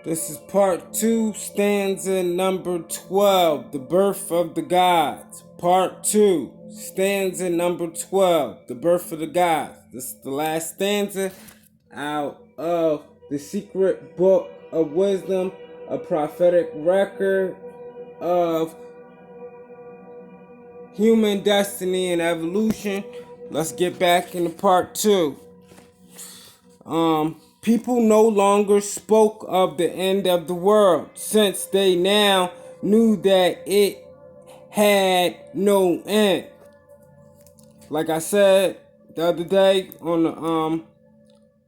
This is part 2, stanza number 12, the birth of the gods. Part 2, stanza number 12, the birth of the gods. This is the last stanza out of the secret book of wisdom, a prophetic record of human destiny and evolution. Let's get back into part 2. People no longer spoke of the end of the world, since they now knew that it had no end. Like I said the other day on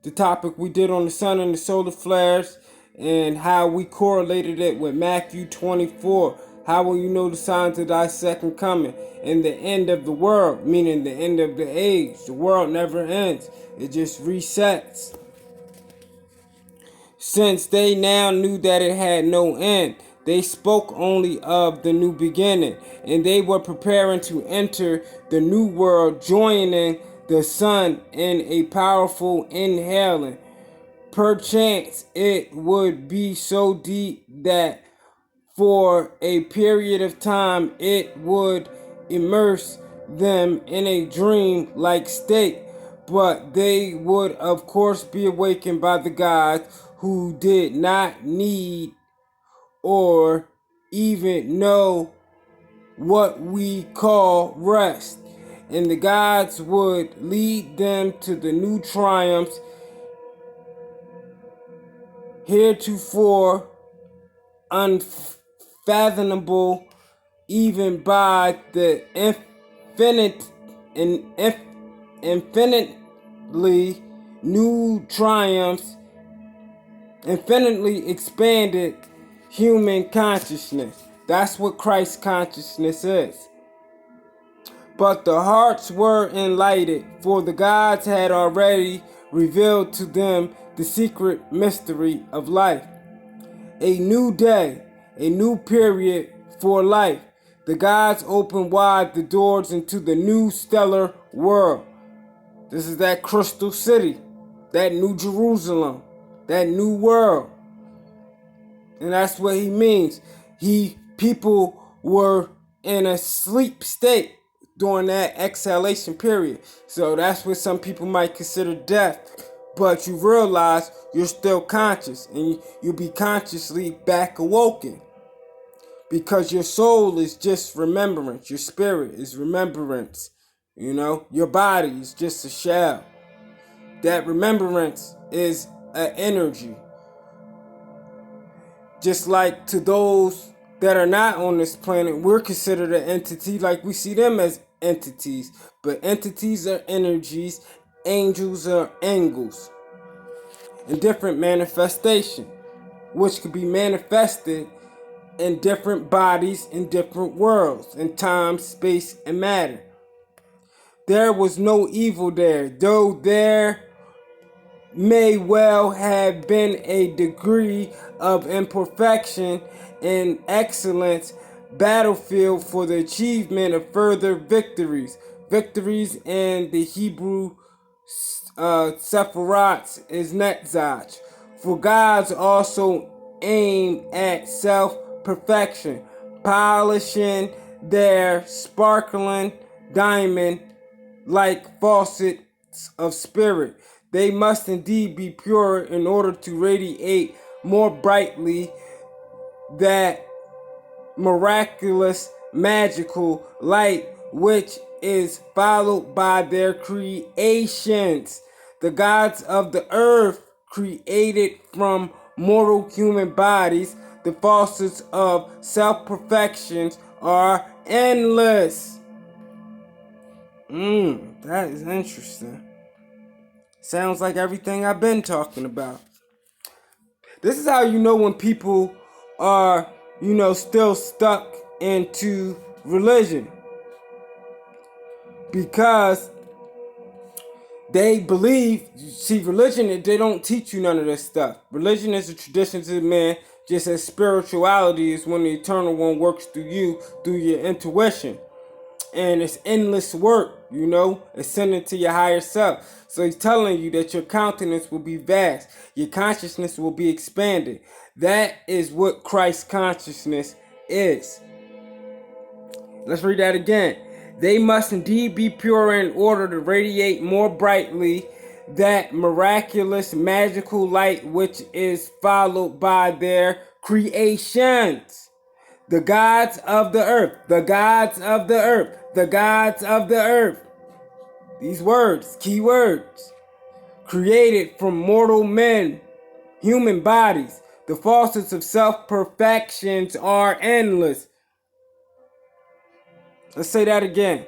the topic we did on the sun and the solar flares, and how we correlated it with Matthew 24. How will you know the signs of thy second coming? And the end of the world, meaning the end of the age. The world never ends. It just resets. Since they now knew that it had no end, they spoke only of the new beginning, and they were preparing to enter the new world, joining the sun in a powerful inhaling. Perchance it would be so deep that for a period of time it would immerse them in a dream-like state, but they would of course be awakened by the gods, who did not need or even know what we call rest, and the gods would lead them to the new triumphs heretofore unfathomable even by the infinitely new triumphs, infinitely expanded human consciousness. That's what Christ consciousness is. But the hearts were enlightened, for the gods had already revealed to them the secret mystery of life. A new day, a new period for life. The gods opened wide the doors into the new stellar world. This is that crystal city, that new Jerusalem, that new world. And that's what he means. People were in a sleep state during that exhalation period. So that's what some people might consider death. But you realize you're still conscious, and you'll be consciously back awoken. Because your soul is just remembrance. Your spirit is remembrance. Your body is just a shell. That remembrance is an energy. Just like to those that are not on this planet, we're considered an entity, like we see them as entities. But entities are energies, angels are angles. In different manifestation, which could be manifested in different bodies in different worlds, in time, space, and matter. There was no evil there, though there may well have been a degree of imperfection and excellence, battlefield for the achievement of further victories. Victories in the Hebrew Sephiroth is Netzach. For gods also aim at self-perfection, polishing their sparkling diamond like faucets of spirit. They must indeed be pure in order to radiate more brightly that miraculous, magical light which is followed by their creations. The gods of the earth, created from mortal human bodies, the faucets of self-perfection, are endless. That is interesting. Sounds like everything I've been talking about. This is how you know when people are, still stuck into religion. Because they believe, see, religion, they don't teach you none of this stuff. Religion is a tradition to man, just as spirituality is when the eternal one works through you, through your intuition. and it's endless work, ascending to your higher self. So he's telling you that your countenance will be vast, your consciousness will be expanded. That is what Christ consciousness is. Let's read that again. They must indeed be pure in order to radiate more brightly that miraculous magical light which is followed by their creations. The gods of the earth, the gods of the earth, the gods of the earth. These words, key words, created from mortal men, human bodies. The faucets of self-perfections are endless. Let's say that again.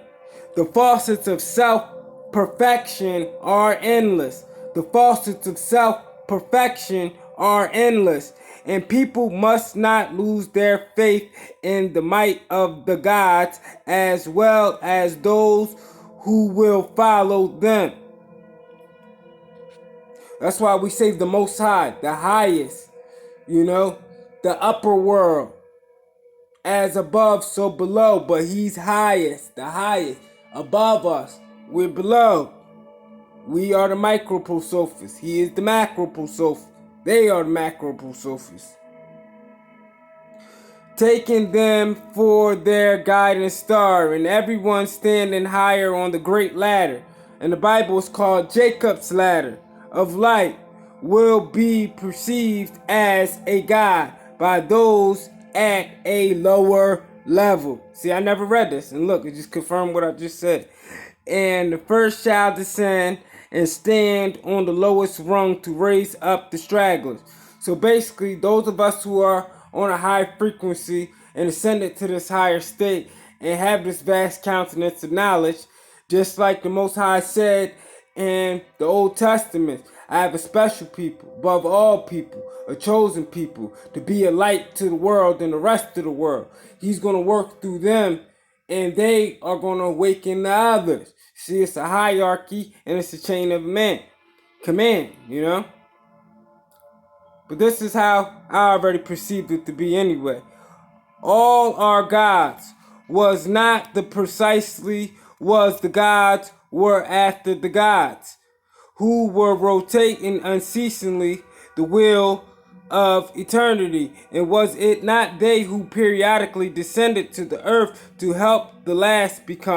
The faucets of self-perfection are endless. The faucets of self-perfection are endless. And people must not lose their faith in the might of the gods as well as those who will follow them. That's why we say the Most High, the highest, the upper world. As above, so below, but he's highest, the highest. Above us, we're below. We are the microprosophis. He is the macroprosophis. They are the macroprosophis. Taking them for their guiding star, and everyone standing higher on the great ladder. And the Bible is called Jacob's ladder of light, will be perceived as a God by those at a lower level. See, I never read this, and look, it just confirmed what I just said. And the first shall descend and stand on the lowest rung to raise up the stragglers. So basically, those of us who are on a high frequency and ascended to this higher state and have this vast countenance of knowledge, just like the Most High said in the Old Testament, I have a special people, above all people, a chosen people, to be a light to the world and the rest of the world. He's going to work through them, and they are going to awaken the others. See, it's a hierarchy, and it's a chain of command, But this is how I already perceived it to be anyway. All our gods was not the precisely was the gods were after the gods, who were rotating unceasingly the wheel of eternity. And was it not they who periodically descended to the earth to help the last become